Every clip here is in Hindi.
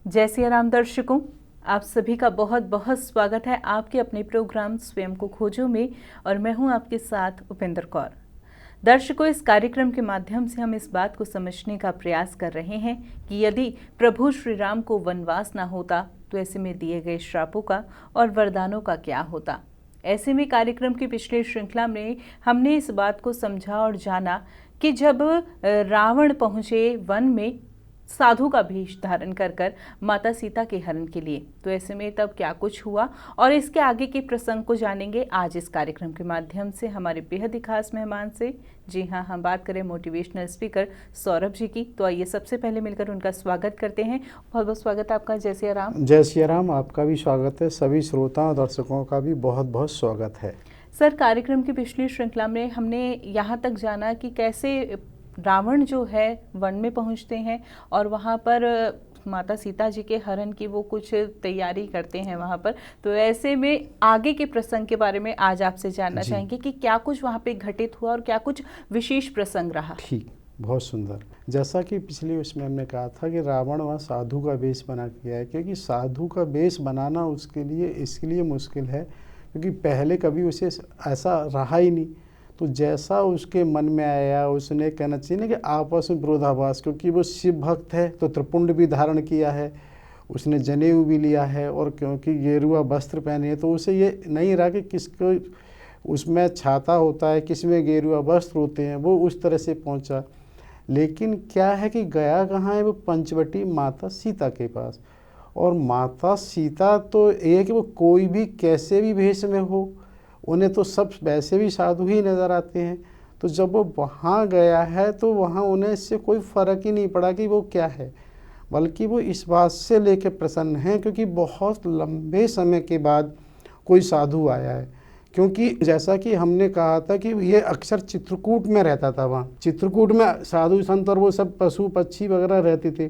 जय सिया राम दर्शकों, आप सभी का बहुत बहुत स्वागत है आपके अपने प्रोग्राम स्वयं को खोजो में। और मैं हूं आपके साथ उपेंद्र कौर। दर्शकों, इस कार्यक्रम के माध्यम से हम इस बात को समझने का प्रयास कर रहे हैं कि यदि प्रभु श्री राम को वनवास ना होता तो ऐसे में दिए गए श्रापों का और वरदानों का क्या होता। ऐसे में कार्यक्रम की पिछली श्रृंखला में हमने इस बात को समझा और जाना कि जब रावण पहुंचे वन में साधु का भेष धारण कर माता सीता के हरण के लिए, तो ऐसे में तब क्या कुछ हुआ और इसके आगे के प्रसंग को जानेंगे आज इस कार्यक्रम के माध्यम से हमारे बेहद ही खास मेहमान से। जी हाँ, हम बात करें मोटिवेशनल स्पीकर सौरभ जी की। तो आइए सबसे पहले मिलकर उनका स्वागत करते हैं। बहुत बहुत स्वागत है आपका। जय सिया राम। जय सिया राम। आपका भी स्वागत है, सभी श्रोताओं और दर्शकों का भी बहुत बहुत स्वागत है। सर, कार्यक्रम की पिछली श्रृंखला में हमने यहाँ तक जाना कि कैसे रावण जो है वन में पहुंचते हैं और वहाँ पर माता सीता जी के हरण की वो कुछ तैयारी करते हैं वहाँ पर। तो ऐसे में आगे के प्रसंग के बारे में आज आपसे जानना चाहेंगे कि क्या कुछ वहाँ पे घटित हुआ और क्या कुछ विशेष प्रसंग रहा। ठीक, बहुत सुंदर। जैसा कि पिछले उसमें हमने कहा था कि रावण वहाँ साधु का वेश बना के आया, क्योंकि साधु का वेश बनाना उसके लिए इसलिए मुश्किल है क्योंकि पहले कभी उसे ऐसा रहा ही नहीं। तो जैसा उसके मन में आया उसने कहना चाहिए ना कि आपस में विरोधाभास, क्योंकि वो शिव भक्त है तो त्रिपुंड भी धारण किया है, उसने जनेऊ भी लिया है और क्योंकि गेरुआ वस्त्र पहने हैं तो उसे ये नहीं रहा कि किसको उसमें छाता होता है, किस में गेरुआ वस्त्र होते हैं, वो उस तरह से पहुंचा। लेकिन क्या है कि गया कहाँ है, वो पंचवटी माता सीता के पास। और माता सीता तो ये कि वो कोई भी कैसे भी भेष में हो, उन्हें तो सब वैसे भी साधु ही नज़र आते हैं। तो जब वो वहाँ गया है तो वहाँ उन्हें इससे कोई फ़र्क ही नहीं पड़ा कि वो क्या है, बल्कि वो इस बात से लेकर प्रसन्न हैं क्योंकि बहुत लंबे समय के बाद कोई साधु आया है। क्योंकि जैसा कि हमने कहा था कि ये अक्सर चित्रकूट में रहता था, वहाँ चित्रकूट में साधु संत और वो सब पशु पक्षी वगैरह रहते थे।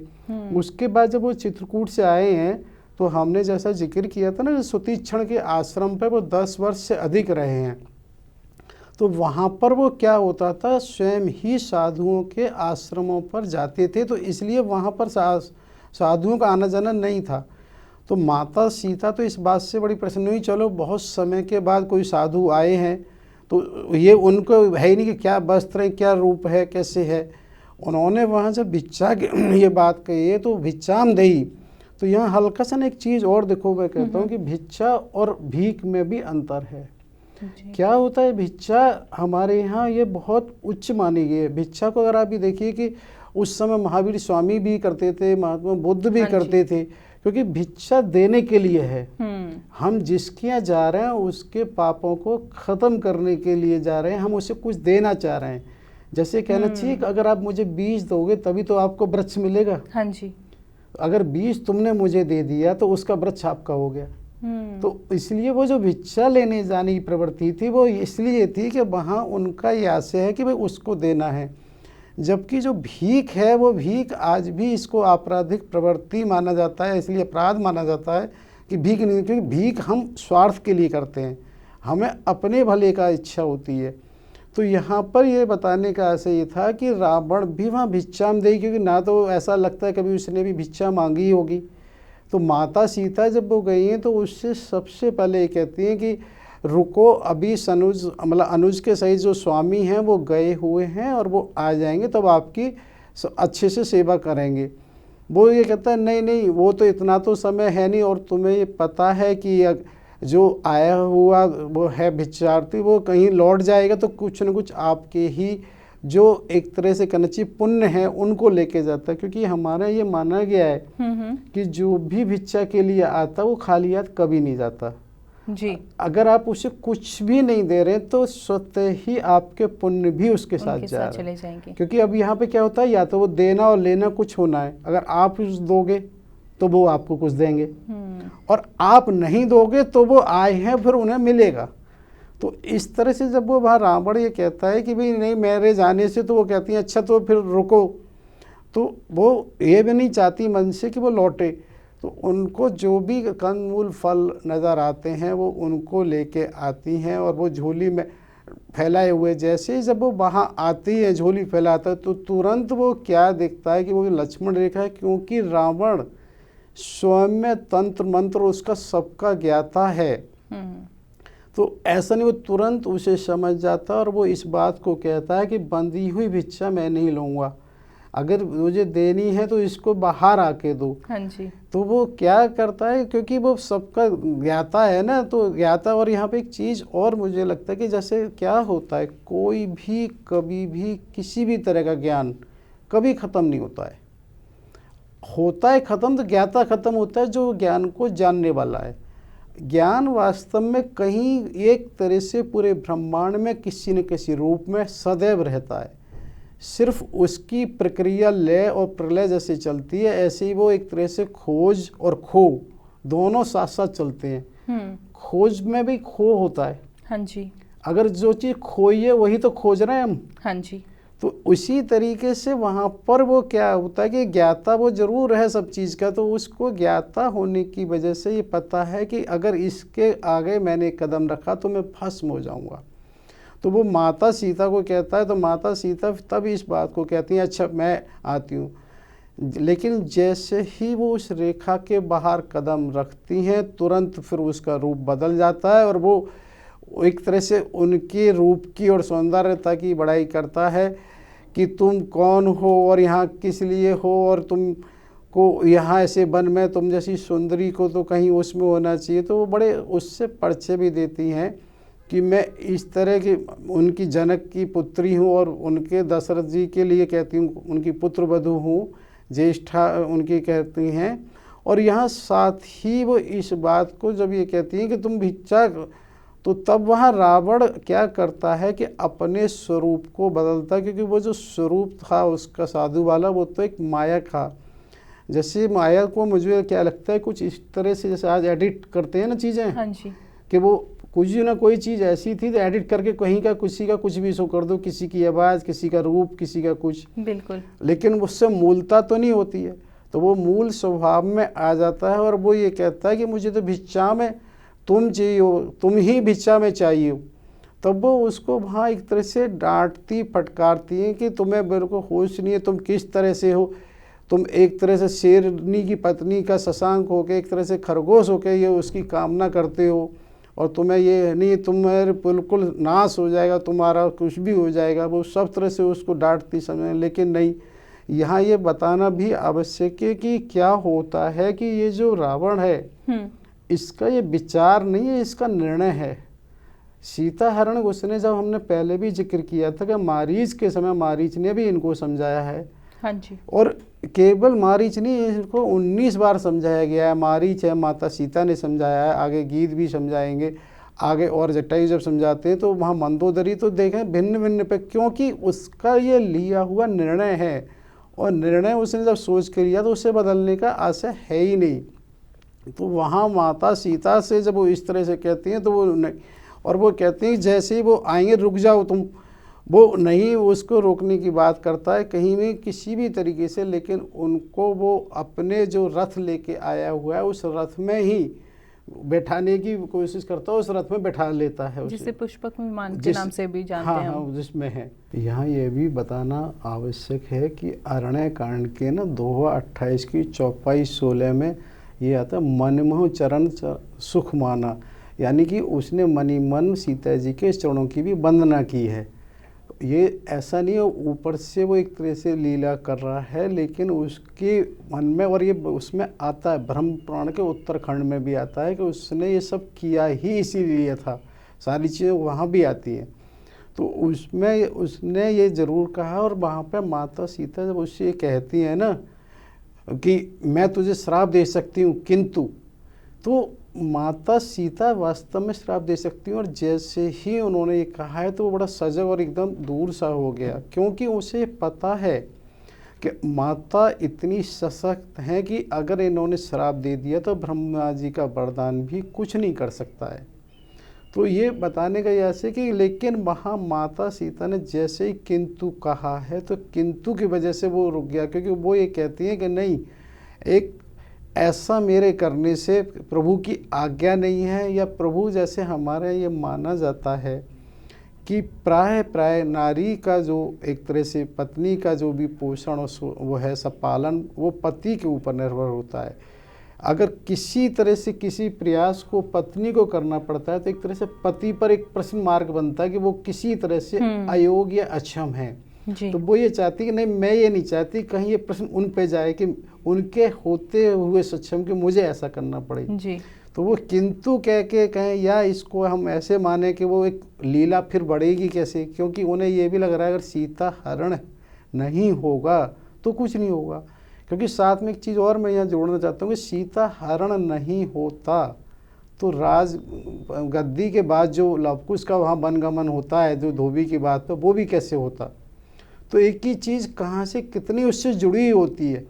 उसके बाद जब वो चित्रकूट से आए हैं तो हमने जैसा जिक्र किया था ना, सुतीक्षण के आश्रम पे वो 10 वर्ष से अधिक रहे हैं। तो वहाँ पर वो क्या होता था, स्वयं ही साधुओं के आश्रमों पर जाते थे, तो इसलिए वहाँ पर साधुओं का आना जाना नहीं था। तो माता सीता तो इस बात से बड़ी प्रसन्न हुई, चलो बहुत समय के बाद कोई साधु आए हैं, तो ये उनको है ही नहीं कि क्या वस्त्र है, क्या रूप है, कैसे है। उन्होंने वहाँ जब भिक्षा ये बात कही है तो भिक्षाम देही। तो यहाँ हल्का सा एक चीज़ और देखो, मैं कहता हूँ कि भिक्षा और भीख में भी अंतर है। क्या होता है, भिक्षा हमारे यहाँ ये बहुत उच्च मानी गई है। भिक्षा को अगर आप भी देखिए कि उस समय महावीर स्वामी भी करते थे, महात्मा बुद्ध भी करते थे, क्योंकि भिक्षा देने के लिए है। हम जिसके यहाँ जा रहे हैं उसके पापों को ख़त्म करने के लिए जा रहे हैं, हम उसे कुछ देना चाह रहे हैं। जैसे कहना चाहिए कि अगर आप मुझे बीज दोगे तभी तो आपको वृक्ष मिलेगा। हाँ जी। अगर बीज तुमने मुझे दे दिया तो उसका वृक्ष आपका हो गया। तो इसलिए वो जो भिक्षा लेने जाने की प्रवृत्ति थी वो इसलिए थी कि वहाँ उनका ये आशय है कि भाई उसको देना है। जबकि जो भीख है वो भीख आज भी इसको आपराधिक प्रवृत्ति माना जाता है, इसलिए अपराध माना जाता है कि भीख नहीं, क्योंकि भीख हम स्वार्थ के लिए करते हैं, हमें अपने भले का इच्छा होती है। तो यहाँ पर ये बताने का आशय ये था कि रावण भी वहाँ भिक्षाम देही, क्योंकि ना तो ऐसा लगता है कभी उसने भी भिक्षा मांगी होगी। तो माता सीता जब वो गई हैं तो उससे सबसे पहले ये कहती हैं कि रुको, अभी सनुज मतलब अनुज के सही जो स्वामी हैं वो गए हुए हैं और वो आ जाएंगे तब आपकी अच्छे से सेवा करेंगे। वो ये कहता है नहीं नहीं, वो तो इतना तो समय है नहीं, और तुम्हें ये पता है कि जो आया हुआ वो है भिक्षार्थी, वो कहीं लौट जाएगा तो कुछ न कुछ आपके ही जो एक तरह से कहना चाहिए पुण्य है उनको लेके जाता है। क्योंकि हमारा ये माना गया है कि जो भी भिक्षा के लिए आता वो खाली हाथ कभी नहीं जाता जी। अगर आप उसे कुछ भी नहीं दे रहे तो स्वतः ही आपके पुण्य भी उसके साथ चले जाएंगे। क्योंकि अब यहाँ पे क्या होता है, या तो वो देना और लेना कुछ होना है। अगर आप उस दोगे तो वो आपको कुछ देंगे, और आप नहीं दोगे तो वो आए हैं फिर उन्हें मिलेगा। तो इस तरह से जब वो वहाँ रावण ये कहता है कि भाई नहीं मेरे जाने से, तो वो कहती हैं अच्छा तो फिर रुको। तो वो ये भी नहीं चाहती मन से कि वो लौटे, तो उनको जो भी कंदमूल फल नज़र आते हैं वो उनको लेके आती हैं, और वो झोली में फैलाए हुए। जैसे ही जब वो वहाँ आती है, झोली फैलाता है, तो तुरंत वो क्या दिखता है कि वो लक्ष्मण रेखा है, क्योंकि रावण स्वयं में तंत्र मंत्र उसका सबका ज्ञाता है। तो ऐसा नहीं, वो तुरंत उसे समझ जाता है और वो इस बात को कहता है कि बंधी हुई भिक्षा मैं नहीं लूँगा, अगर मुझे देनी है तो इसको बाहर आके दो। हाँ जी। तो वो क्या करता है, क्योंकि वो सबका ज्ञाता है ना, तो ज्ञाता। और यहाँ पे एक चीज़ और मुझे लगता है कि जैसे क्या होता है, कोई भी कभी भी किसी भी तरह का ज्ञान कभी ख़त्म नहीं होता है। होता है ख़त्म तो ज्ञाता ख़त्म होता है, जो ज्ञान को जानने वाला है। ज्ञान वास्तव में कहीं एक तरह से पूरे ब्रह्मांड में किसी न किसी रूप में सदैव रहता है। सिर्फ उसकी प्रक्रिया लय और प्रलय जैसे चलती है, ऐसे ही वो एक तरह से खोज और खो दोनों साथ साथ चलते हैं। खोज में भी खो होता है। हाँ जी। अगर जो चीज़ खोई है वही तो खोज रहे हैं हम। हाँ जी। तो उसी तरीके से वहाँ पर वो क्या होता है कि ज्ञाता वो जरूर है सब चीज़ का, तो उसको ज्ञाता होने की वजह से ये पता है कि अगर इसके आगे मैंने कदम रखा तो मैं भस्म हो जाऊँगा। तो वो माता सीता को कहता है, तो माता सीता तब इस बात को कहती हैं, अच्छा मैं आती हूँ। लेकिन जैसे ही वो उस रेखा के बाहर कदम रखती हैं, तुरंत फिर उसका रूप बदल जाता है और वो एक तरह से उनके रूप की और सौंदर्यता की बड़ाई करता है कि तुम कौन हो और यहाँ किस लिए हो, और तुम को यहाँ ऐसे वन में तुम जैसी सुंदरी को तो कहीं उसमें होना चाहिए। तो वो बड़े उससे परिचय भी देती हैं कि मैं इस तरह की उनकी जनक की पुत्री हूँ और उनके दशरथ जी के लिए कहती हूँ उनकी पुत्र वधू हूँ, ज्येष्ठा उनकी कहती हैं। और यहाँ साथ ही वो इस बात को जब ये कहती हैं कि तुम भिक्षा, तो तब वहाँ रावण क्या करता है कि अपने स्वरूप को बदलता है, क्योंकि वो जो स्वरूप था उसका साधु वाला, वो तो एक माया था। जैसे माया को मुझे क्या लगता है कुछ इस तरह से जैसे आज एडिट करते हैं ना चीज़ें। हाँ जी। कि वो कुछ ना कोई चीज़ ऐसी थी तो एडिट करके कहीं का किसी का कुछ भी शो कर दो, किसी की आवाज़, किसी का रूप, किसी का कुछ। बिल्कुल। लेकिन उससे मूलता तो नहीं होती है, तो वो मूल स्वभाव में आ जाता है। और वो ये कहता है कि मुझे तो भिक्षा में तुम चाहिए हो, तुम ही भिक्षा में चाहिए हो। तब वो उसको वहाँ एक तरह से डांटती फटकारती हैं कि तुम्हें मेरे को होश नहीं है, तुम किस तरह से हो, तुम एक तरह से शेरनी की पत्नी का शशांक होके एक तरह से खरगोश होके ये उसकी कामना करते हो, और तुम्हें ये नहीं, तुम्हारे बिल्कुल नाश हो जाएगा, तुम्हारा कुछ भी हो जाएगा। वो सब तरह से उसको डांटती समझ। लेकिन नहीं, यहाँ ये बताना भी आवश्यक है कि क्या होता है कि ये जो रावण है इसका ये विचार नहीं है, इसका निर्णय है। सीता हरण उसने जब हमने पहले भी जिक्र किया था कि मारीच के समय मारीच ने भी इनको समझाया है। हाँ जी। और केवल मारीच नहीं, इनको 19 बार समझाया गया है। मारीच है, माता सीता ने समझाया है, आगे गीत भी समझाएंगे, आगे और जटायु जब समझाते हैं तो वहाँ मंदोदरी तो देखें भिन्न भिन्न पे, क्योंकि उसका ये लिया हुआ निर्णय है और निर्णय उसने जब सोच कर लिया तो उसे बदलने का आशय है ही नहीं। तो वहाँ माता सीता से जब वो इस तरह से कहती हैं तो वो नहीं, और वो कहती हैं जैसे ही वो आएंगे रुक जाओ तुम, वो नहीं उसको रोकने की बात करता है कहीं भी किसी भी तरीके से। लेकिन उनको वो अपने जो रथ लेके आया हुआ है उस रथ में ही बैठाने की कोशिश करता है, उस रथ में बैठा लेता है उसे, जिसे पुष्पक विमान के नाम से भी जानते हैं। हाँ, जिसमें है। यहाँ ये भी बताना आवश्यक है कि अरण्य कांड के ना 2:28 की चौपाई 16 में ये आता है, मनमोह चरण सुख माना, यानी कि उसने मनी मन सीता जी के चरणों की भी वंदना की है। ये ऐसा नहीं है ऊपर से वो एक तरह से लीला कर रहा है, लेकिन उसके मन में, और ये उसमें आता है ब्रह्म पुराण के उत्तरखंड में भी आता है कि उसने ये सब किया ही इसीलिए था, सारी चीज़ें वहाँ भी आती हैं। तो उसमें उसने ये ज़रूर कहा, और वहाँ पे माता सीता जब उससे कहती है ना कि मैं तुझे श्राप दे सकती हूँ, किंतु, तो माता सीता वास्तव में श्राप दे सकती हूँ। और जैसे ही उन्होंने ये कहा है तो वो बड़ा सजग और एकदम दूर सा हो गया, क्योंकि उसे पता है कि माता इतनी सशक्त हैं कि अगर इन्होंने श्राप दे दिया तो ब्रह्मा जी का वरदान भी कुछ नहीं कर सकता है। तो ये बताने का ऐसे कि लेकिन वहाँ माता सीता ने जैसे ही किंतु कहा है तो किंतु की वजह से वो रुक गया, क्योंकि वो ये कहती हैं कि नहीं, एक ऐसा मेरे करने से प्रभु की आज्ञा नहीं है, या प्रभु जैसे हमारे ये माना जाता है कि प्राय प्राय नारी का जो एक तरह से पत्नी का जो भी पोषण वो है सब पालन वो पति के ऊपर निर्भर होता है। अगर किसी तरह से किसी प्रयास को पत्नी को करना पड़ता है तो एक तरह से पति पर एक प्रश्न मार्क बनता है कि वो किसी तरह से अयोग्य अक्षम है। तो वो ये चाहती कि नहीं, मैं ये नहीं चाहती कहीं ये प्रश्न उन पे जाए कि उनके होते हुए सक्षम कि मुझे ऐसा करना पड़े जी। तो वो किंतु कह के कहें या इसको हम ऐसे माने कि वो एक लीला फिर बढ़ेगी कैसे, क्योंकि उन्हें ये भी लग रहा है अगर सीता हरण नहीं होगा तो कुछ नहीं होगा। क्योंकि साथ में एक चीज़ और मैं यहाँ जोड़ना चाहता हूँ कि सीता हरण नहीं होता तो राज गद्दी के बाद जो लवकुश का वहाँ वनगमन होता है जो धोबी की बात पर, वो भी कैसे होता। तो एक ही चीज़ कहाँ से कितनी उससे जुड़ी होती है,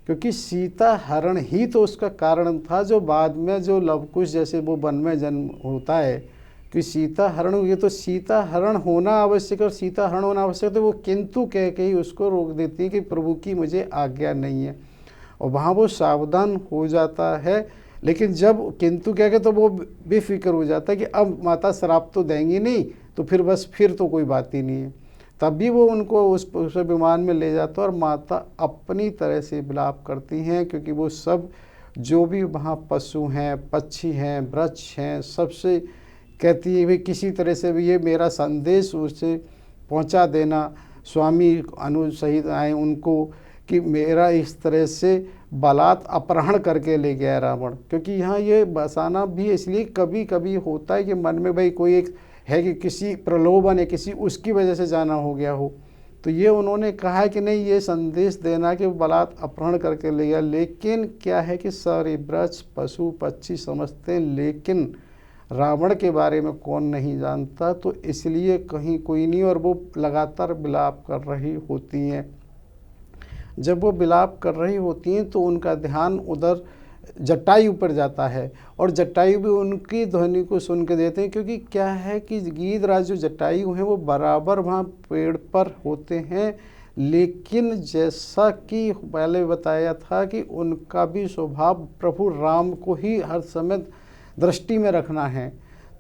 क्योंकि सीता हरण ही तो उसका कारण था जो बाद में जो लवकुश जैसे वो वन में जन्म होता है कि सीता हरण हुई। तो सीता हरण होना आवश्यक और सीता हरण होना आवश्यक तो वो किंतु कह के ही उसको रोक देती है कि प्रभु की मुझे आज्ञा नहीं है, और वहाँ वो सावधान हो जाता है। लेकिन जब किंतु कह के तो वो बेफिक्र हो जाता है कि अब माता शराब तो देंगी नहीं, तो फिर बस फिर तो कोई बात ही नहीं है। तब भी वो उनको उस विमान में ले जाता है और माता अपनी तरह से विलाप करती हैं, क्योंकि वो सब जो भी वहाँ पशु हैं, पक्षी हैं, वृक्ष हैं, सबसे कहती है भाई किसी तरह से भी ये मेरा संदेश उसे पहुँचा देना। स्वामी अनु सहित आए उनको कि मेरा इस तरह से बलात् अपहरण करके ले गया रावण, क्योंकि यहाँ ये बसाना भी इसलिए कभी कभी होता है कि मन में भाई कोई एक है कि किसी प्रलोभन है, किसी उसकी वजह से जाना हो गया हो। तो ये उन्होंने कहा है कि नहीं, ये संदेश देना कि बलात् अपहरण करके ले गया। लेकिन क्या है कि सारे वृक्ष पशु पक्षी समझते हैं, लेकिन रावण के बारे में कौन नहीं जानता। तो इसलिए कहीं कोई नहीं, और वो लगातार विलाप कर रही होती हैं। जब वो विलाप कर रही होती हैं तो उनका ध्यान उधर जटायु पर जाता है, और जटायु भी उनकी ध्वनि को सुन के देते हैं, क्योंकि क्या है कि गीधराज जो जटायु हैं वो बराबर वहाँ पेड़ पर होते हैं। लेकिन जैसा कि पहले बताया था कि उनका भी स्वभाव प्रभु राम को ही हर समय दृष्टि में रखना है।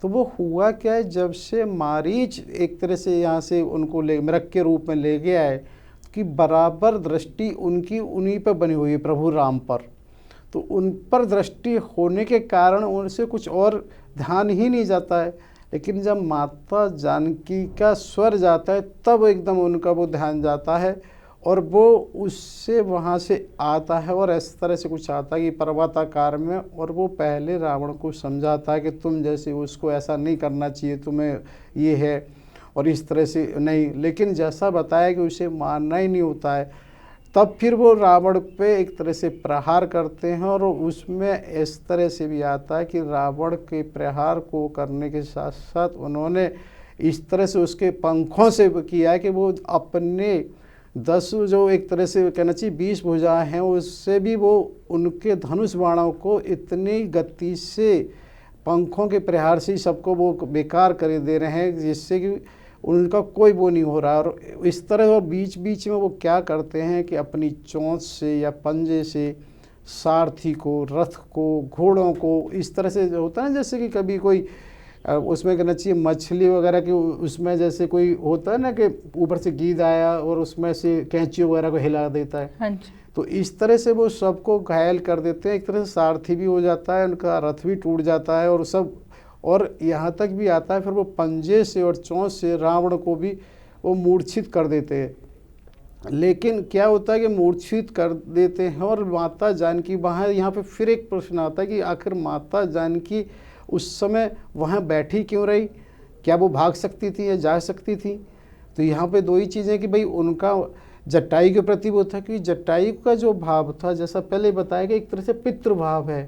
तो वो हुआ क्या है, जब से मारीच एक तरह से यहाँ से उनको मृग के रूप में ले गया है कि बराबर दृष्टि उनकी उन्हीं पर बनी हुई है, प्रभु राम पर। तो उन पर दृष्टि होने के कारण उनसे कुछ और ध्यान ही नहीं जाता है। लेकिन जब माता जानकी का स्वर जाता है तब एकदम उनका वो ध्यान जाता है, और वो उससे वहाँ से आता है और इस तरह से कुछ आता है कि पर्वताकार में, और वो पहले रावण को समझाता है कि तुम जैसे उसको ऐसा नहीं करना चाहिए, तुम्हें ये है और इस तरह से नहीं। लेकिन जैसा बताया कि उसे मानना ही नहीं होता है, तब फिर वो रावण पे एक तरह से प्रहार करते हैं। और उसमें इस तरह से भी आता है कि रावण के प्रहार को करने के साथ साथ उन्होंने इस तरह से उसके पंखों से किया है कि वो अपने 10 जो एक तरह से कहना चाहिए 20 भुजाएं हैं, उससे भी वो उनके धनुष बाणों को इतनी गति से पंखों के प्रहार से ही सबको वो बेकार कर दे रहे हैं, जिससे कि उनका कोई वो नहीं हो रहा। और इस तरह और बीच बीच में वो क्या करते हैं कि अपनी चोंच से या पंजे से सारथी को, रथ को, घोड़ों को इस तरह से होता है, जैसे कि कभी कोई उसमें कहना चाहिए मछली वगैरह की, उसमें जैसे कोई होता है ना कि ऊपर से गीद आया और उसमें से कैंची वगैरह को हिला देता है। हाँ जी। तो इस तरह से वो सबको घायल कर देते हैं। एक तरह से सारथी भी हो जाता है, उनका रथ भी टूट जाता है और सब, और यहाँ तक भी आता है फिर वो पंजे से और चोंच से रावण को भी वो मूर्छित कर देते हैं। लेकिन क्या होता है कि मूर्छित कर देते हैं, और माता जानकी वहाँ, यहाँ पे फिर एक प्रश्न आता है कि आखिर माता जानकी उस समय वहाँ बैठी क्यों रही? क्या वो भाग सकती थी या जा सकती थी? तो यहाँ पे दो ही चीज़ें कि भाई उनका जटायु के प्रति वो था कि जटायु का जो भाव था, जैसा पहले बताया कि एक तरह से पितृभाव है।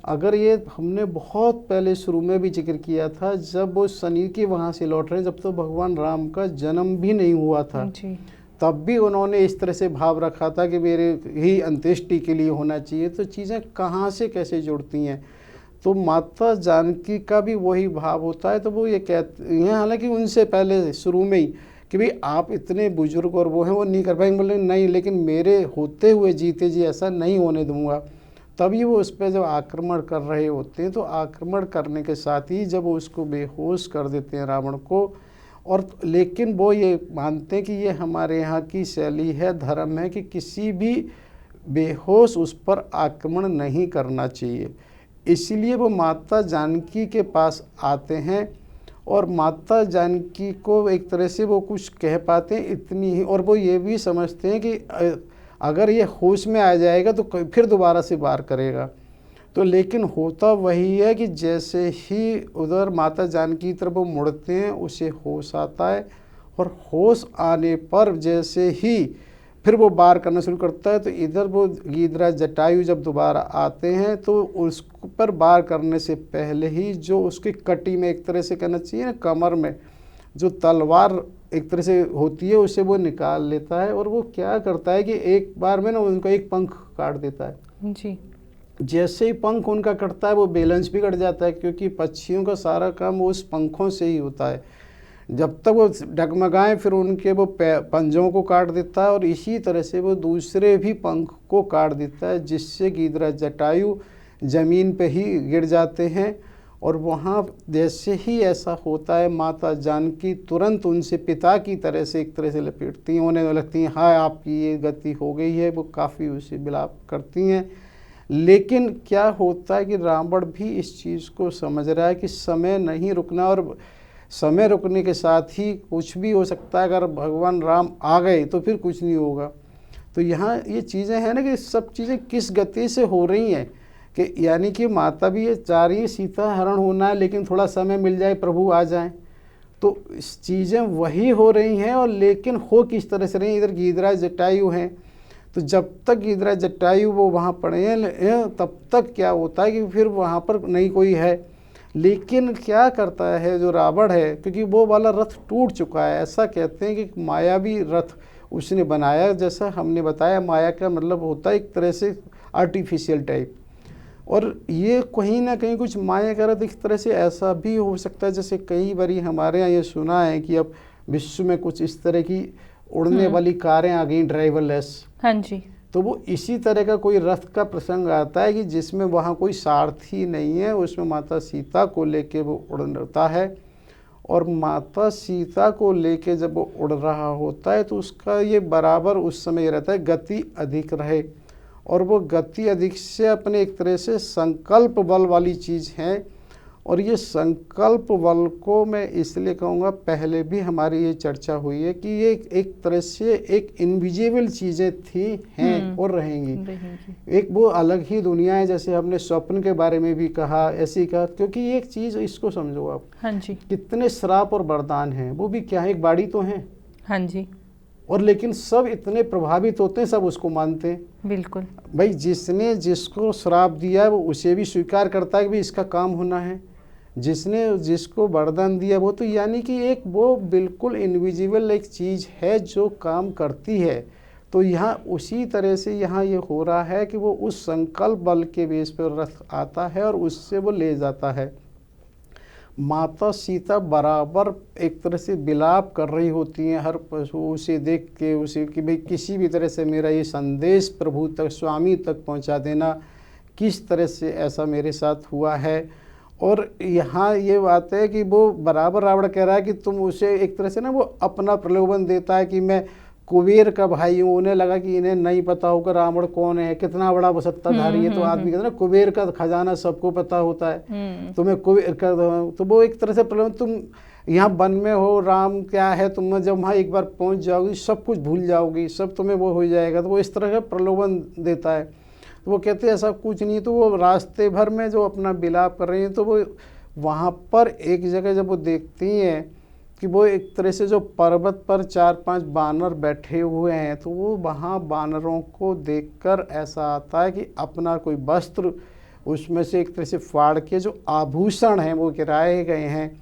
अगर ये हमने बहुत पहले शुरू में भी जिक्र किया था, जब वो शनि के वहाँ से लौट रहे, जब तो भगवान राम का जन्म भी नहीं हुआ था जी। तब भी उन्होंने इस तरह से भाव रखा था कि मेरे ही अंत्येष्टि के लिए होना चाहिए। तो चीज़ें कहाँ से कैसे जुड़ती हैं? तो माता जानकी का भी वही भाव होता है। तो वो ये कहते हैं, हालांकि उनसे पहले शुरू में ही कि भाई आप इतने बुजुर्ग और वो हैं, वो नहीं कर पाएंगे। बोले नहीं, लेकिन मेरे होते हुए जीते जी ऐसा नहीं होने दूंगा। तभी वो उस पर जब आक्रमण कर रहे होते हैं, तो आक्रमण करने के साथ ही जब वो उसको बेहोश कर देते हैं रावण को, और लेकिन वो ये मानते हैं कि ये हमारे यहाँ की शैली है, धर्म है, कि किसी भी बेहोश उस पर आक्रमण नहीं करना चाहिए। इसलिए वो माता जानकी के पास आते हैं और माता जानकी को एक तरह से वो कुछ कह पाते हैं इतनी ही, और वो ये भी समझते हैं कि अगर ये होश में आ जाएगा तो फिर दोबारा से वार करेगा। तो लेकिन होता वही है कि जैसे ही उधर माता जानकी की तरफ वो मुड़ते हैं उसे होश आता है, और होश आने पर जैसे ही फिर वो वार करना शुरू करता है, तो इधर वो गिरिराज जटायु जब दोबारा आते हैं तो उस पर वार करने से पहले ही जो उसकी कटी में एक तरह से कहना चाहिए ना, कमर में जो तलवार एक तरह से होती है उसे वो निकाल लेता है, और वो क्या करता है कि एक बार में ना उनका एक पंख काट देता है जी। जैसे ही पंख उनका कटता है वो बैलेंस भी कट जाता है, क्योंकि पक्षियों का सारा काम उस पंखों से ही होता है। जब तक वो डगमगाएं फिर उनके वो पंजों को काट देता है, और इसी तरह से वो दूसरे भी पंख को काट देता है, जिससे गिरिराज जटायु ज़मीन पे ही गिर जाते हैं। और वहाँ जैसे ही ऐसा होता है माता जानकी तुरंत उनसे पिता की तरह से एक तरह से लपेटती हैं, उन्हें लगती हैं हाँ आपकी ये गति हो गई है, वो काफ़ी उसे विलाप करती हैं। लेकिन क्या होता है कि रावण भी इस चीज़ को समझ रहा है कि समय नहीं रुकना, और समय रुकने के साथ ही कुछ भी हो सकता है। अगर भगवान राम आ गए तो फिर कुछ नहीं होगा। तो यहाँ ये चीज़ें हैं ना कि सब चीज़ें किस गति से हो रही हैं, कि यानी कि माता भी ये चाह रही है सीता हरण होना है, लेकिन थोड़ा समय मिल जाए, प्रभु आ जाएं। तो इस चीज़ें वही हो रही हैं, और लेकिन हो किस तरह से रही। इधर गिरिराज जटायु हैं, तो जब तक गिरिराज जटायु वो वहाँ पड़े हैं तब तक क्या होता है कि फिर वहाँ पर नहीं कोई है। लेकिन क्या करता है जो रावण है, क्योंकि वो वाला रथ टूट चुका है, ऐसा कहते हैं कि मायावी रथ उसने बनाया। जैसा हमने बताया माया का मतलब होता है एक तरह से आर्टिफिशियल टाइप, और ये कहीं ना कहीं कुछ माया का रथ एक तरह से ऐसा भी हो सकता है, जैसे कई बार हमारे यहाँ ये सुना है कि अब विश्व में कुछ इस तरह की उड़ने वाली कारें आ गई ड्राइवरलेस। हाँ जी। तो वो इसी तरह का कोई रथ का प्रसंग आता है कि जिसमें वहाँ कोई सारथी नहीं है, उसमें माता सीता को लेके वो उड़ता है, और माता सीता को लेके जब वो उड़ रहा होता है तो उसका ये बराबर उस समय ये रहता है गति अधिक रहे, और वो गति अधिक से अपने एक तरह से संकल्प बल वाली चीज़ है। और ये संकल्प बल को मैं इसलिए कहूँगा, पहले भी हमारी ये चर्चा हुई है कि ये एक तरह से एक इनविजिबल चीज़ें थी, हैं और रहेंगी। एक वो अलग ही दुनिया है, जैसे हमने स्वप्न के बारे में भी कहा, ऐसी कहा, क्योंकि एक चीज़ इसको समझो आप। हाँ जी। कितने श्राप और वरदान हैं, वो भी क्या है, एक बाड़ी तो है। हाँ जी। और लेकिन सब इतने प्रभावित होते हैं, सब उसको मानते हैं। बिल्कुल भाई, जिसने जिसको श्राप दिया है वो उसे भी स्वीकार करता है कि भाई इसका काम होना है। जिसने जिसको वरदान दिया वो तो यानी कि एक वो बिल्कुल इनविजिबल एक चीज़ है जो काम करती है। तो यहाँ उसी तरह से यहाँ ये हो रहा है कि वो उस संकल्प बल के बेस पर रथ आता है और उससे वो ले जाता है। माता सीता बराबर एक तरह से विलाप कर रही होती हैं, हर पशु उसे देख के उसे कि भाई किसी भी तरह से मेरा ये संदेश प्रभु तक, स्वामी तक पहुंचा देना, किस तरह से ऐसा मेरे साथ हुआ है। और यहाँ ये बात है कि वो बराबर रावण कह रहा है कि तुम उसे एक तरह से ना वो अपना प्रलोभन देता है कि मैं कुबेर का भाई हूँ। उन्हें लगा कि इन्हें नहीं पता होगा रावण कौन है, कितना बड़ा सत्ताधारी है। तो आदमी कहता है ना कुबेर का खजाना सबको पता होता है, तुम्हें कुबेर का, तो वो एक तरह से प्रलोभन, तुम यहाँ वन में हो, राम क्या है, तुम जब वहाँ एक बार पहुँच जाओगी सब कुछ भूल जाओगी, सब तुम्हें वो हो जाएगा। तो वो इस तरह का प्रलोभन देता है। तो वो कहते हैं ऐसा कुछ नहीं। तो वो रास्ते भर में जो अपना विलाप कर रही हैं, तो वो वहाँ पर एक जगह जब वो देखती हैं कि वो एक तरह से जो पर्वत पर 4-5 बानर बैठे हुए हैं, तो वो वहाँ बानरों को देखकर ऐसा आता है कि अपना कोई वस्त्र उसमें से एक तरह से फाड़ के जो आभूषण हैं वो गिराए गए हैं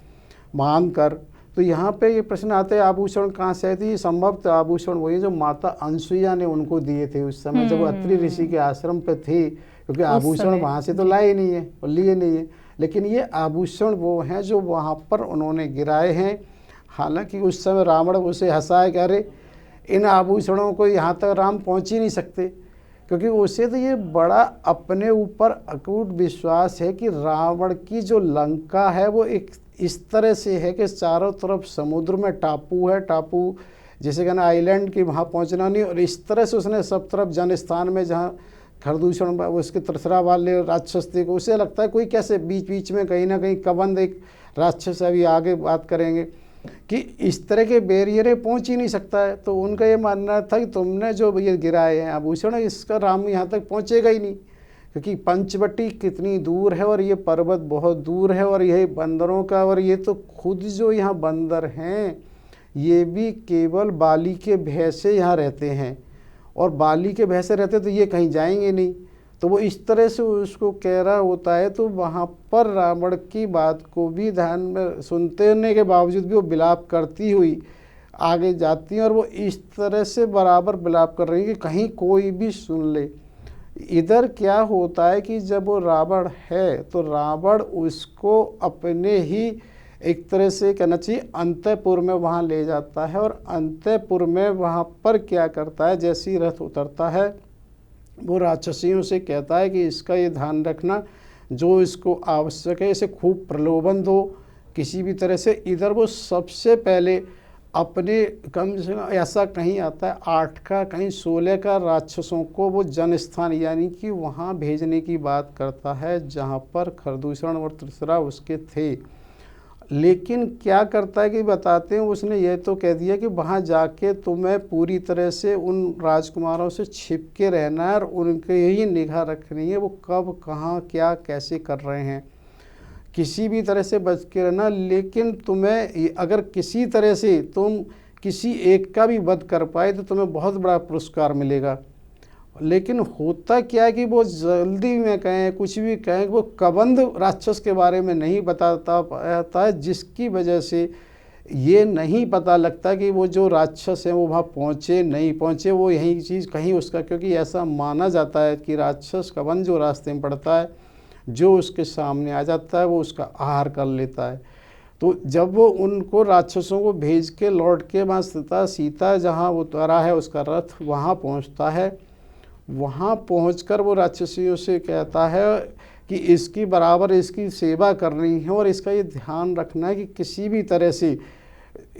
मांग कर। तो यहाँ पे ये प्रश्न आता है आभूषण कहाँ से आए थे। ये संभवतः आभूषण वही जो माता अनसुईया ने उनको दिए थे उस समय जब वो अत्रि ऋषि के आश्रम पे थे, क्योंकि आभूषण वहाँ से तो लाए नहीं है और लिए नहीं है। लेकिन ये आभूषण वो हैं जो वहाँ पर उन्होंने गिराए हैं। हालांकि उस समय रावण उसे हंसाए कि अरे इन आभूषणों को यहाँ तक राम पहुँच ही नहीं सकते, क्योंकि उसे तो ये बड़ा अपने ऊपर अटूट विश्वास है कि रावण की जो लंका है वो एक इस तरह से है कि चारों तरफ समुद्र में टापू है, टापू जैसे कहना आइलैंड की, वहाँ पहुँचना नहीं। और इस तरह से उसने सब तरफ जनस्थान में जहाँ खरदूषण उसके तरसरा वाले राक्षस थे, उसे लगता है कोई कैसे बीच बीच में कहीं ना कहीं कबंध एक राक्षस, अभी आगे बात करेंगे, कि इस तरह के बैरियरें पहुंच ही नहीं सकता है। तो उनका ये मानना था कि तुमने जो ये गिराए हैं आभूषण, इसका राम यहाँ तक पहुँचेगा ही नहीं, क्योंकि पंचवटी कितनी दूर है और ये पर्वत बहुत दूर है, और यही बंदरों का, और ये तो खुद जो यहाँ बंदर हैं ये भी केवल बाली के भय से यहाँ रहते हैं, और बाली के भय से रहते तो ये कहीं जाएंगे नहीं। तो वो इस तरह से उसको कह रहा होता है। तो वहाँ पर रावण की बात को भी ध्यान में सुनते होने के बावजूद भी वो विलाप करती हुई आगे जाती हैं, और वो इस तरह से बराबर विलाप कर रही है कि कहीं कोई भी सुन ले। इधर क्या होता है कि जब वो रावण है तो रावण उसको अपने ही एक तरह से कहना चाहिए अंतःपुर में वहाँ ले जाता है, और अंतःपुर में वहाँ पर क्या करता है, जैसे ही रथ उतरता है वो राक्षसियों से कहता है कि इसका ये ध्यान रखना, जो इसको आवश्यक है इसे खूब प्रलोभन दो किसी भी तरह से। इधर वो सबसे पहले अपने कम से कम ऐसा कहीं आता है 8 का कहीं 16 का राक्षसों को वो जनस्थान यानी कि वहाँ भेजने की बात करता है जहाँ पर खरदूषण और त्रिसरा उसके थे। लेकिन क्या करता है कि बताते हैं, उसने ये तो कह दिया कि वहाँ जाके तुम्हें पूरी तरह से उन राजकुमारों से छिप के रहना है और उनके ही निगाह रखनी है, वो कब कहाँ क्या कैसे कर रहे हैं, किसी भी तरह से बच के रहना। लेकिन तुम्हें अगर किसी तरह से तुम किसी एक का भी वध कर पाए तो तुम्हें बहुत बड़ा पुरस्कार मिलेगा। लेकिन होता क्या है कि वो जल्दी में कहें कुछ भी कहें, वो कबंध राक्षस के बारे में नहीं बताता पाता है, जिसकी वजह से ये नहीं पता लगता कि वो जो राक्षस हैं वो वहाँ पहुँचे नहीं पहुँचे, वो यही चीज़ कहीं उसका, क्योंकि ऐसा माना जाता है कि राक्षस कबंध जो रास्ते में पड़ता है, जो उसके सामने आ जाता है वो उसका आहार कर लेता है। तो जब वो उनको राक्षसों को भेज के लौट के वहाँ सीता जहाँ उतारा है उसका रथ वहाँ पहुँचता है, वहाँ पहुंचकर वो राक्षसियों से कहता है कि इसकी बराबर इसकी सेवा करनी है और इसका ये ध्यान रखना है कि किसी भी तरह से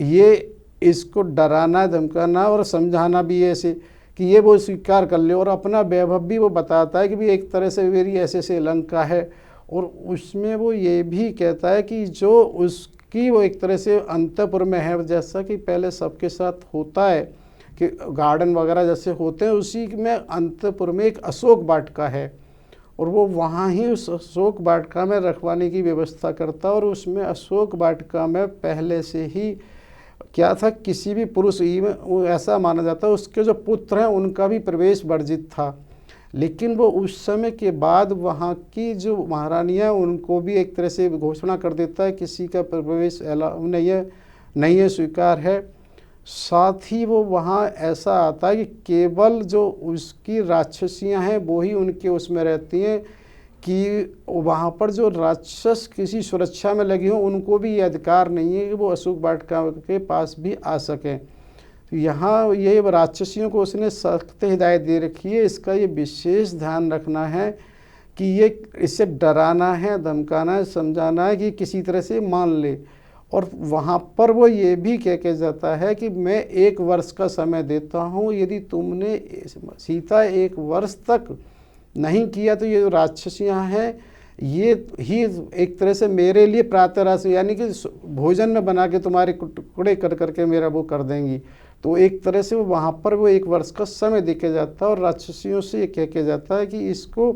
ये इसको डराना धमकाना और समझाना भी ऐसे कि ये वो स्वीकार कर ले। और अपना वैभव भी वो बताता है कि भी एक तरह से मेरी ऐसे से लंका है, और उसमें वो ये भी कहता है कि जो उसकी वो एक तरह से अंतःपुर में है, जैसा कि पहले सबके साथ होता है कि गार्डन वगैरह जैसे होते हैं, उसी में अंतःपुर में एक अशोक वाटिका है, और वो वहाँ ही उस अशोक वाटिका में रखवाने की व्यवस्था करता। और उसमें अशोक वाटिका में पहले से ही क्या था, किसी भी पुरुष ऐसा माना जाता है उसके जो पुत्र हैं उनका भी प्रवेश वर्जित था। लेकिन वो उस समय के बाद वहाँ की जो महारानियाँ उनको भी एक तरह से घोषणा कर देता है किसी का प्रवेश नहीं है स्वीकार है। साथ ही वो वहाँ ऐसा आता है कि केवल जो उसकी राक्षसियाँ हैं वो ही उनके उसमें रहती हैं, कि वहाँ पर जो राक्षस किसी सुरक्षा में लगी हों उनको भी ये अधिकार नहीं है कि वो अशोक वाटिका के पास भी आ सकें। तो यहाँ ये राक्षसियों को उसने सख्त हिदायत दे रखी है, इसका ये विशेष ध्यान रखना है कि ये इससे डराना है, धमकाना है, समझाना है कि किसी तरह से मान ले। और वहाँ पर वो ये भी कह जाता है कि मैं 1 वर्ष का समय देता हूँ, यदि तुमने सीता 1 वर्ष तक नहीं किया तो ये जो राक्षसियाँ हैं ये ही एक तरह से मेरे लिए प्रातराशि यानी कि भोजन में बना के तुम्हारे टुकड़े कर करके मेरा वो कर देंगी। तो एक तरह से वो वहाँ पर वो 1 वर्ष का समय देके जाता है, और राक्षसियों से ये कह के जाता है कि इसको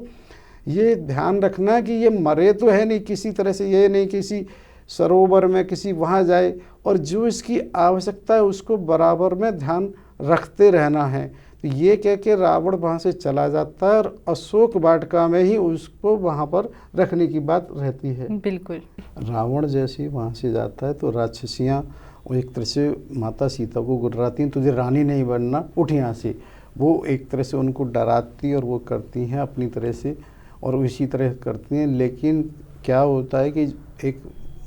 ये ध्यान रखना कि ये मरे तो है नहीं किसी तरह से, ये नहीं किसी सरोवर में किसी वहाँ जाए, और जो इसकी आवश्यकता है उसको बराबर में ध्यान रखते रहना है। तो ये कह के रावण वहाँ से चला जाता है, और अशोक वाटिका में ही उसको वहाँ पर रखने की बात रहती है। बिल्कुल। रावण जैसे ही वहाँ से जाता है तो राक्षसियाँ वो एक तरह से माता सीता को गुर्राती हैं, तुझे रानी नहीं बनना, उठ यहाँ से। वो एक तरह से उनको डराती और वो करती हैं अपनी तरह से, और इसी तरह करती हैं। लेकिन क्या होता है कि एक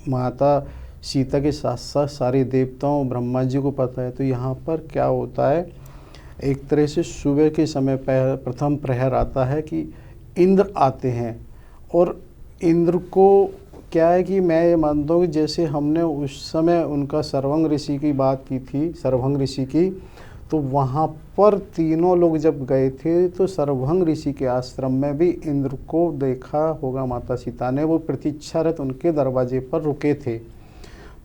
माता सीता के साथ साथ सारे देवताओं ब्रह्मा जी को पता है। तो यहाँ पर क्या होता है, एक तरह से सुबह के समय प्रथम प्रहर आता है कि इंद्र आते हैं, और इंद्र को क्या है कि मैं ये मानता हूँ कि जैसे हमने उस समय उनका सर्वंग ऋषि की बात की थी, सर्वंग ऋषि की, तो वहाँ पर तीनों लोग जब गए थे तो सर्वंग ऋषि के आश्रम में भी इंद्र को देखा होगा माता सीता ने, वो प्रतीक्षारत उनके दरवाजे पर रुके थे।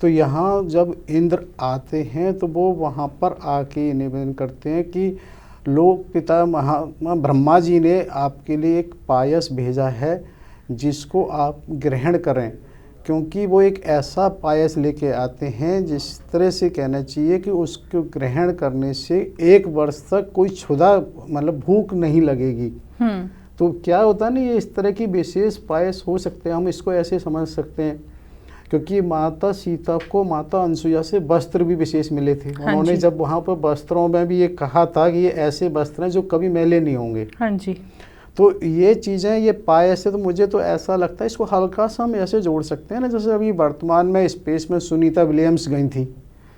तो यहाँ जब इंद्र आते हैं तो वो वहाँ पर आके निवेदन करते हैं कि लोक पिता महात्मा ब्रह्मा जी ने आपके लिए एक पायस भेजा है जिसको आप ग्रहण करें, क्योंकि वो एक ऐसा पायस लेके आते हैं जिस तरह से कहना चाहिए कि उसको ग्रहण करने से 1 वर्ष तक कोई क्षुधा मतलब भूख नहीं लगेगी। तो क्या होता है ना, ये इस तरह की विशेष पायस हो सकते हैं, हम इसको ऐसे समझ सकते हैं क्योंकि माता सीता को माता अनसुईया से वस्त्र भी विशेष मिले थे। उन्होंने जब वहाँ पर वस्त्रों में भी ये कहा था कि ये ऐसे वस्त्र हैं जो कभी मैले नहीं होंगे। हाँ जी। तो ये चीज़ें, ये पायस है, तो मुझे तो ऐसा लगता है इसको हल्का सा हम ऐसे जोड़ सकते हैं ना, जैसे अभी वर्तमान में स्पेस में सुनीता विलियम्स गई थी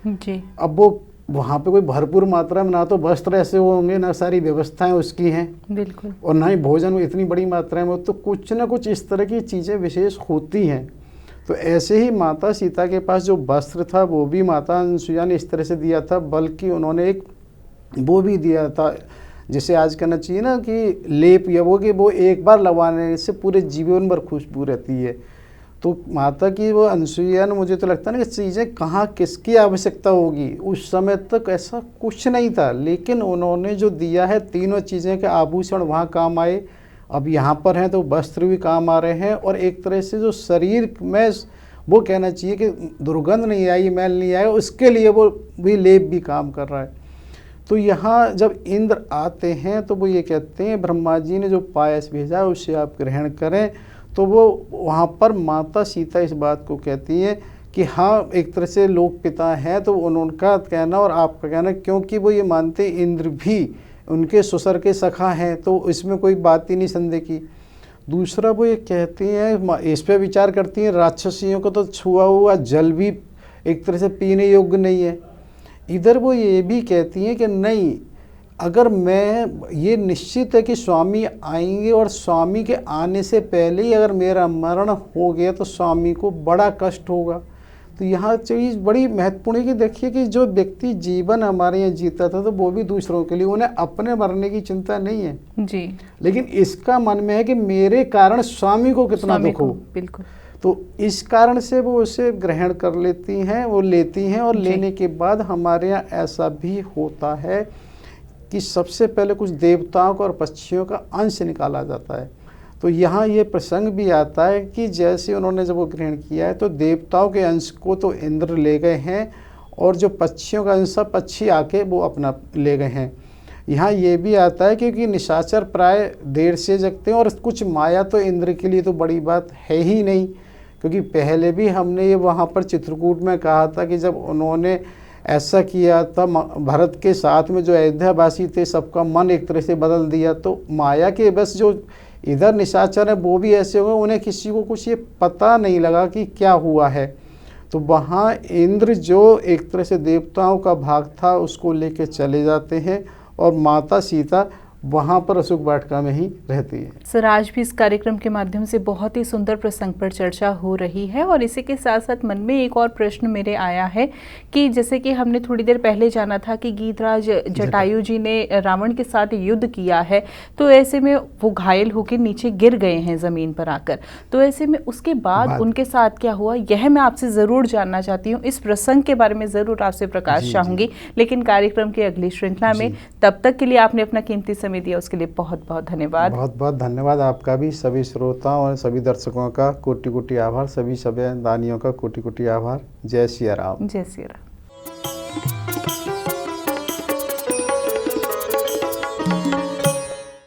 जी। अब वो वहाँ पे कोई भरपूर मात्रा में ना तो वस्त्र ऐसे होंगे, ना सारी व्यवस्थाएं उसकी हैं, बिल्कुल, और ना ही भोजन इतनी बड़ी मात्रा में, तो कुछ ना कुछ इस तरह की चीज़ें विशेष होती हैं। तो ऐसे ही माता सीता के पास जो वस्त्र था वो भी माता अनसुईया ने इस तरह से दिया था, बल्कि उन्होंने एक वो भी दिया था जिसे आज कहना चाहिए ना कि लेप, या वो कि वो एक बार लगवाने से पूरे जीवन भर खुशबू रहती है। तो माता की वो अनसुईया ने, मुझे तो लगता है ना कि चीज़ें कहाँ किसकी आवश्यकता होगी, उस समय तक ऐसा कुछ नहीं था, लेकिन उन्होंने जो दिया है तीनों चीज़ें के आभूषण वहाँ काम आए, अब यहाँ पर हैं तो वस्त्र भी काम आ रहे हैं, और एक तरह से जो शरीर में वो कहना चाहिए कि दुर्गंध नहीं आई, मैल नहीं आया, उसके लिए वो भी लेप भी काम कर रहा है। तो यहाँ जब इंद्र आते हैं तो वो ये कहते हैं ब्रह्मा जी ने जो पायस भेजा है उससे आप ग्रहण करें। तो वो वहाँ पर माता सीता इस बात को कहती हैं कि हाँ, एक तरह से लोक पिता हैं, तो उनका कहना और आपका कहना, क्योंकि वो ये मानते इंद्र भी उनके ससुर के सखा हैं, तो इसमें कोई बात ही नहीं संदेह की। दूसरा वो ये कहती हैं, इस पर विचार करती हैं, राक्षसियों को तो छुआ हुआ जल भी एक तरह से पीने योग्य नहीं है। इधर वो ये भी कहती हैं कि नहीं, अगर मैं, ये निश्चित है कि स्वामी आएंगे और स्वामी के आने से पहले ही अगर मेरा मरण हो गया तो स्वामी को बड़ा कष्ट होगा। तो यहाँ चीज़ बड़ी महत्वपूर्ण है कि देखिए कि जो व्यक्ति जीवन हमारे यहाँ जीता था तो वो भी दूसरों के लिए, उन्हें अपने मरने की चिंता नहीं है जी, लेकिन इसका मन में है कि मेरे कारण स्वामी को कितना दुख हो। बिल्कुल। तो इस कारण से वो उसे ग्रहण कर लेती हैं, वो लेती हैं, और लेने के बाद हमारे यहाँ ऐसा भी होता है कि सबसे पहले कुछ देवताओं का और पक्षियों का अंश निकाला जाता है। तो यहाँ ये प्रसंग भी आता है कि जैसे उन्होंने जब वो ग्रहण किया है तो देवताओं के अंश को तो इंद्र ले गए हैं, और जो पक्षियों का अंश, पक्षी आके वो अपना ले गए हैं। यहाँ ये भी आता है क्योंकि निशाचर प्राय देर से जगते हैं, और कुछ माया तो इंद्र के लिए तो बड़ी बात है ही नहीं, क्योंकि पहले भी हमने ये वहाँ पर चित्रकूट में कहा था कि जब उन्होंने ऐसा किया था भरत के साथ में, जो अयोध्यावासी थे सबका मन एक तरह से बदल दिया, तो माया के बस जो इधर निशाचर है वो भी ऐसे हो गए, उन्हें किसी को कुछ ये पता नहीं लगा कि क्या हुआ है। तो वहाँ इंद्र जो एक तरह से देवताओं का भाग था उसको लेके चले जाते हैं, और माता सीता वहाँ पर अशोक वाटिका में ही रहती है। सर, आज भी इस कार्यक्रम के माध्यम से बहुत ही सुंदर प्रसंग पर चर्चा हो रही है, और इसी के साथ साथ मन में एक और प्रश्न मेरे आया है कि जैसे कि हमने थोड़ी देर पहले जाना था कि गीतराज जटायु जी ने रावण के साथ युद्ध किया है, तो ऐसे में वो घायल होकर नीचे गिर गए हैं ज़मीन पर आकर, तो ऐसे में उसके बाद उनके साथ क्या हुआ, यह मैं आपसे ज़रूर जानना चाहती हूँ। इस प्रसंग के बारे में ज़रूर आपसे प्रकाश चाहूँगी, लेकिन कार्यक्रम की अगली श्रृंखला में। तब तक के लिए आपने अपना कीमती समय दिया, उसके लिए बहुत बहुत धन्यवाद। बहुत बहुत धन्यवाद आपका भी, सभी श्रोताओं और सभी दर्शकों का कोटि कोटि आभार, सभी दानियों का कोटि कोटि आभार। जय सिया राम। जय सिया राम।